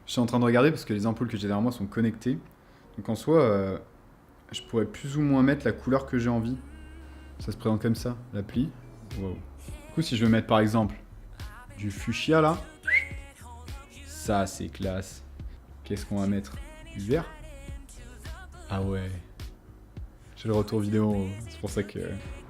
Je suis en train de regarder parce que les ampoules que j'ai derrière moi sont connectées. Donc en soi, je pourrais plus ou moins mettre la couleur que j'ai envie. Ça se présente comme ça, l'appli. Wow. Du coup, si je veux mettre par exemple du fuchsia là, ça c'est classe. Qu'est-ce qu'on va mettre? Du vert? Ah ouais. J'ai le retour vidéo, c'est pour ça que...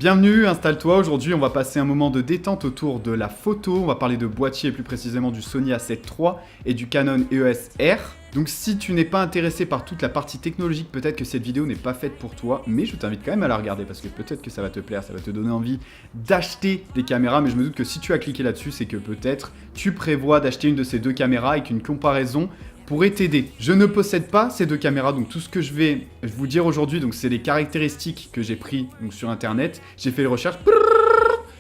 Bienvenue, installe-toi. Aujourd'hui, on va passer un moment de détente autour de la photo. On va parler de boîtier et plus précisément du Sony A7 III et du Canon EOS R. Donc si tu n'es pas intéressé par toute la partie technologique, peut-être que cette vidéo n'est pas faite pour toi, mais je t'invite quand même à la regarder parce que peut-être que ça va te plaire, ça va te donner envie d'acheter des caméras, mais je me doute que si tu as cliqué là-dessus, c'est que peut-être tu prévois d'acheter une de ces deux caméras et qu'une comparaison pourrait t'aider. Je ne possède pas ces deux caméras, donc tout ce que je vais vous dire aujourd'hui, donc c'est les caractéristiques que j'ai pris donc sur internet. J'ai fait les recherches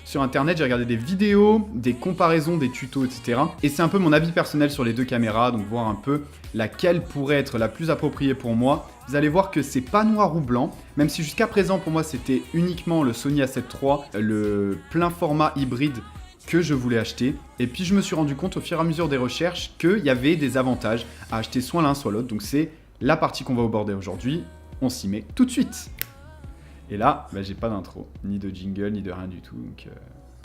sur internet, j'ai regardé des vidéos, des comparaisons, des tutos, etc. Et c'est un peu mon avis personnel sur les deux caméras, donc voir un peu laquelle pourrait être la plus appropriée pour moi. Vous allez voir que c'est pas noir ou blanc, même si jusqu'à présent pour moi c'était uniquement le Sony A7 III, le plein format hybride que je voulais acheter. Et puis je me suis rendu compte au fur et à mesure des recherches qu'il y avait des avantages à acheter soit l'un soit l'autre. Donc c'est la partie qu'on va aborder aujourd'hui. On s'y met tout de suite. Et là, j'ai pas d'intro, ni de jingle, ni de rien du tout. Donc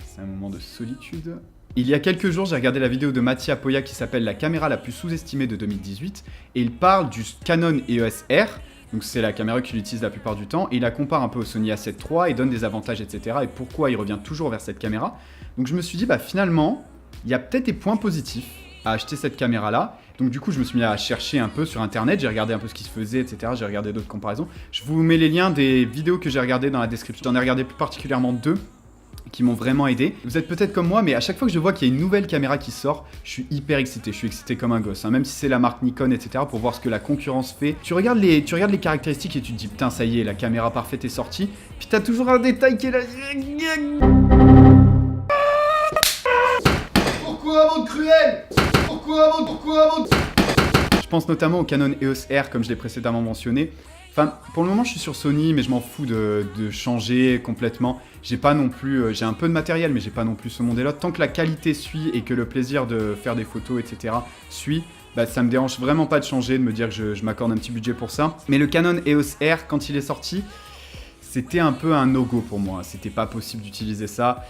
c'est un moment de solitude. Il y a quelques jours, j'ai regardé la vidéo de Mattia Poya qui s'appelle La caméra la plus sous-estimée de 2018. Et il parle du Canon EOS R. Donc c'est la caméra qu'il utilise la plupart du temps. Et il la compare un peu au Sony A7 III et donne des avantages, etc. Et pourquoi il revient toujours vers cette caméra. Donc je me suis dit, finalement, il y a peut-être des points positifs à acheter cette caméra-là. Donc du coup, je me suis mis à chercher un peu sur Internet, j'ai regardé un peu ce qui se faisait, etc. J'ai regardé d'autres comparaisons. Je vous mets les liens des vidéos que j'ai regardées dans la description. J'en ai regardé plus particulièrement 2 qui m'ont vraiment aidé. Vous êtes peut-être comme moi, mais à chaque fois que je vois qu'il y a une nouvelle caméra qui sort, je suis hyper excité. Je suis excité comme un gosse, hein. Même si c'est la marque Nikon, etc. pour voir ce que la concurrence fait. Tu regardes les caractéristiques et tu te dis, putain, ça y est, la caméra parfaite est sortie. Puis t'as toujours un détail qui est là. Pourquoi un monde cruel? Pourquoi un monde... Je pense notamment au Canon EOS R, comme je l'ai précédemment mentionné. Enfin, pour le moment, je suis sur Sony, mais je m'en fous de changer complètement. J'ai pas non plus... j'ai un peu de matériel, mais j'ai pas non plus ce monde-là. Tant que la qualité suit et que le plaisir de faire des photos, etc. suit, ça me dérange vraiment pas de changer, de me dire que je m'accorde un petit budget pour ça. Mais le Canon EOS R, quand il est sorti, c'était un peu un no-go pour moi. C'était pas possible d'utiliser ça.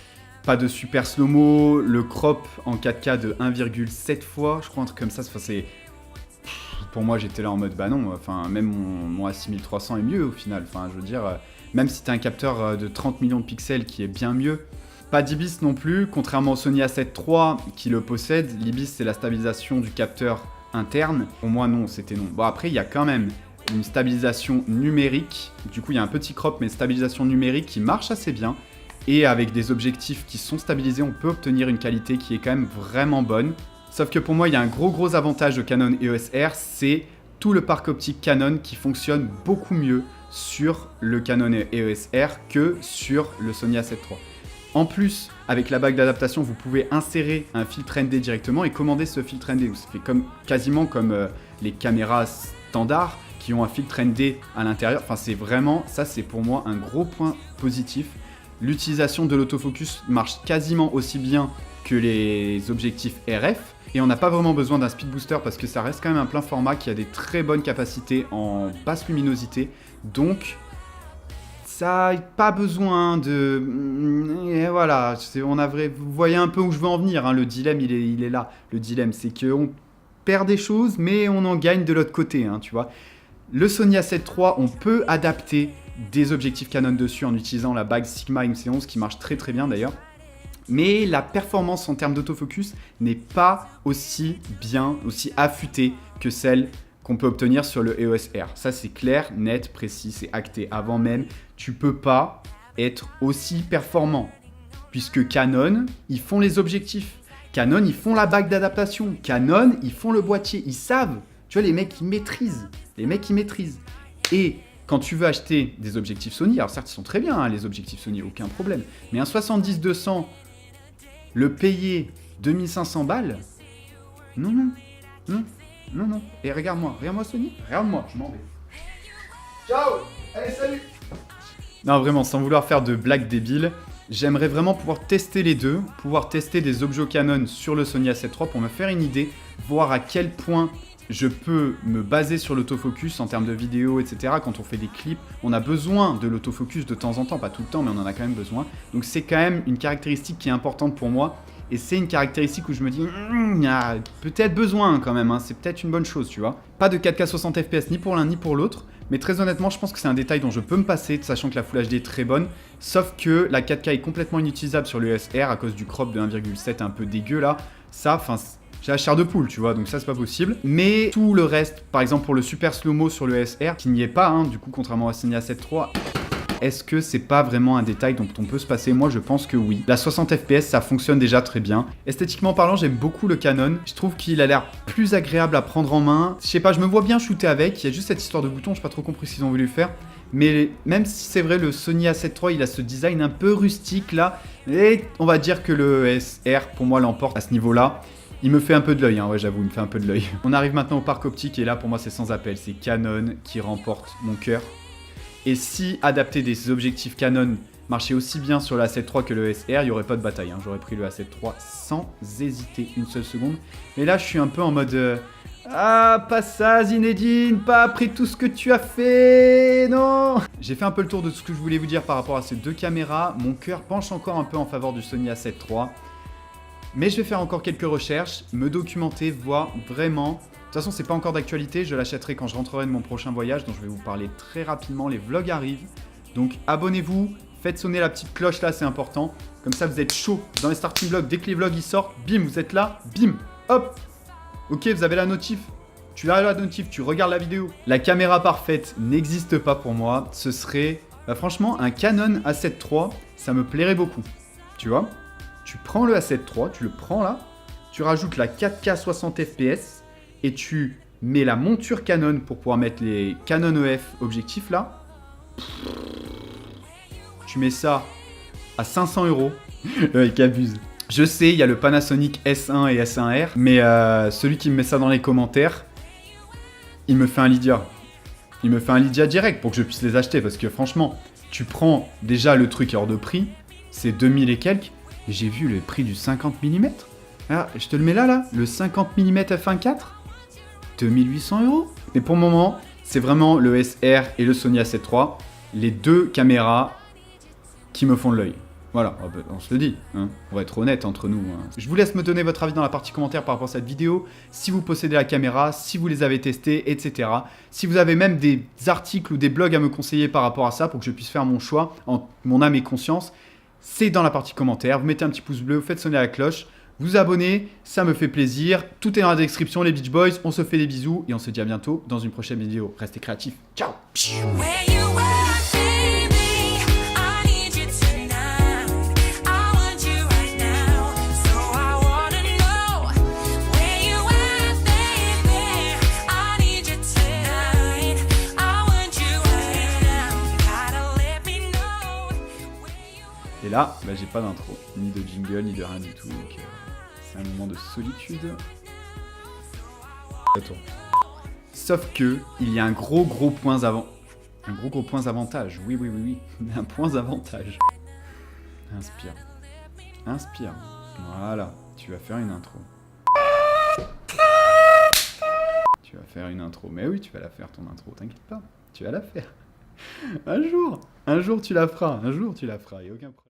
Pas de super slow-mo, le crop en 4K de 1,7 fois, je crois un truc comme ça. C'est... Pour moi, j'étais là en mode, non, même mon A6300 est mieux au final. Je veux dire, même si t'as un capteur de 30 millions de pixels qui est bien mieux. Pas d'IBIS non plus, contrairement au Sony A7 III qui le possède. L'IBIS, c'est la stabilisation du capteur interne. Pour moi, non, c'était non. Bon, après, il y a quand même une stabilisation numérique. Du coup, il y a un petit crop, mais stabilisation numérique qui marche assez bien. Et avec des objectifs qui sont stabilisés, on peut obtenir une qualité qui est quand même vraiment bonne. Sauf que pour moi, il y a un gros avantage au Canon EOS R, c'est tout le parc optique Canon qui fonctionne beaucoup mieux sur le Canon EOS R que sur le Sony A7 III. En plus, avec la bague d'adaptation, vous pouvez insérer un filtre ND directement et commander ce filtre ND. Ça fait quasiment comme les caméras standards qui ont un filtre ND à l'intérieur. C'est vraiment, ça c'est pour moi un gros point positif. L'utilisation de l'autofocus marche quasiment aussi bien que les objectifs RF. Et on n'a pas vraiment besoin d'un speed booster parce que ça reste quand même un plein format qui a des très bonnes capacités en basse luminosité. Donc, ça n'a pas besoin de... Et voilà, vous voyez un peu où je veux en venir, hein. Le dilemme, il est là. Le dilemme, c'est qu'on perd des choses, mais on en gagne de l'autre côté, hein, tu vois. Le Sony A7 III, on peut adapter des objectifs Canon dessus en utilisant la bague Sigma MC11 qui marche très bien d'ailleurs. Mais la performance en termes d'autofocus n'est pas aussi bien, aussi affûtée que celle qu'on peut obtenir sur le EOS R. Ça c'est clair, net, précis, c'est acté. Avant même, tu peux pas être aussi performant. Puisque Canon, ils font les objectifs. Canon, ils font la bague d'adaptation. Canon, ils font le boîtier. Ils savent. Tu vois, les mecs, ils maîtrisent. Et quand tu veux acheter des objectifs Sony, alors certes ils sont très bien, hein, les objectifs Sony, aucun problème, mais un 70-200, le payer 2500 balles, non. Et regarde-moi Sony, regarde-moi, je m'en vais. Ciao, allez salut. Non vraiment, sans vouloir faire de blagues débiles, J'aimerais vraiment pouvoir tester les deux, pouvoir tester des objets Canon sur le Sony A7 III pour me faire une idée, voir à quel point je peux me baser sur l'autofocus en termes de vidéo, etc. Quand on fait des clips, on a besoin de l'autofocus de temps en temps, pas tout le temps, mais on en a quand même besoin. Donc c'est quand même une caractéristique qui est importante pour moi. Et c'est une caractéristique où je me dis, il y a peut-être besoin quand même, hein. C'est peut-être une bonne chose, tu vois. Pas de 4K 60 fps ni pour l'un ni pour l'autre, mais très honnêtement, je pense que c'est un détail dont je peux me passer, sachant que la Full HD est très bonne, sauf que la 4K est complètement inutilisable sur le EOS R à cause du crop de 1,7 un peu dégueu là. Ça, enfin, j'ai la chair de poule, tu vois, donc ça c'est pas possible. Mais tout le reste, par exemple pour le super slow-mo sur le EOS R, qui n'y est pas, hein, du coup, contrairement à Sony A7 III, est-ce que c'est pas vraiment un détail dont on peut se passer? Moi, je pense que oui. La 60 fps, ça fonctionne déjà très bien. Esthétiquement parlant, j'aime beaucoup le Canon. Je trouve qu'il a l'air plus agréable à prendre en main. Je sais pas, je me vois bien shooter avec. Il y a juste cette histoire de bouton, j'ai pas trop compris ce qu'ils ont voulu faire. Mais même si c'est vrai, le Sony A7 III, il a ce design un peu rustique là. Et on va dire que le EOS R, pour moi, l'emporte à ce niveau-là. Il me fait un peu de l'œil, hein, ouais, j'avoue, il me fait un peu de l'œil. On arrive maintenant au parc optique et là, pour moi, c'est sans appel. C'est Canon qui remporte mon cœur. Et si adapter des objectifs Canon marchait aussi bien sur le A7 III que le EOS R, il n'y aurait pas de bataille, hein. J'aurais pris le A7 III sans hésiter une seule seconde. Mais là, je suis un peu en mode... Ah, pas ça, Zinedine, pas après tout ce que tu as fait, non. J'ai fait un peu le tour de ce que je voulais vous dire par rapport à ces deux caméras. Mon cœur penche encore un peu en faveur du Sony A7 III. Mais je vais faire encore quelques recherches, me documenter, voir vraiment... De toute façon, c'est pas encore d'actualité, je l'achèterai quand je rentrerai de mon prochain voyage, dont je vais vous parler très rapidement, les vlogs arrivent. Donc abonnez-vous, faites sonner la petite cloche là, c'est important. Comme ça, vous êtes chaud dans les starting vlogs, dès que les vlogs ils sortent, bim, vous êtes là, bim, hop. Ok, vous avez la notif, tu as la notif, tu regardes la vidéo. La caméra parfaite n'existe pas pour moi, ce serait, franchement, un Canon A7 III, ça me plairait beaucoup, tu vois. Tu prends le A7 III, tu le prends là, tu rajoutes la 4K 60 fps, et tu mets la monture Canon pour pouvoir mettre les Canon EF objectifs là. Tu mets ça à 500 €. Le mec abuse. Je sais, il y a le Panasonic S1 et S1R, mais celui qui me met ça dans les commentaires, il me fait un Lydia. Il me fait un Lydia direct pour que je puisse les acheter, parce que franchement, tu prends déjà le truc hors de prix, c'est 2000 et quelques, et j'ai vu le prix du 50 mm. Ah, je te le mets là, le 50 mm f1.4, 2800 €. Mais pour le moment, c'est vraiment le EOS R et le Sony A7 III, les deux caméras qui me font de l'œil. Voilà, on se le dit, hein. On va être honnête entre nous, hein. Je vous laisse me donner votre avis dans la partie commentaire par rapport à cette vidéo, si vous possédez la caméra, si vous les avez testées, etc. Si vous avez même des articles ou des blogs à me conseiller par rapport à ça pour que je puisse faire mon choix en mon âme et conscience, c'est dans la partie commentaire. Vous mettez un petit pouce bleu, vous faites sonner la cloche, vous abonnez, ça me fait plaisir. Tout est dans la description, les Beach Boys. On se fait des bisous et on se dit à bientôt dans une prochaine vidéo. Restez créatifs. Ciao! Et là, bah, j'ai pas d'intro, ni de jingle, ni de rien du tout, donc c'est un moment de solitude. Attends. Sauf que, il y a un gros point avantage, oui, un point avantage. Inspire. Inspire. Voilà, tu vas faire une intro. Tu vas faire une intro, mais oui, tu vas la faire ton intro, t'inquiète pas, tu vas la faire. Un jour tu la feras, il n'y a aucun problème.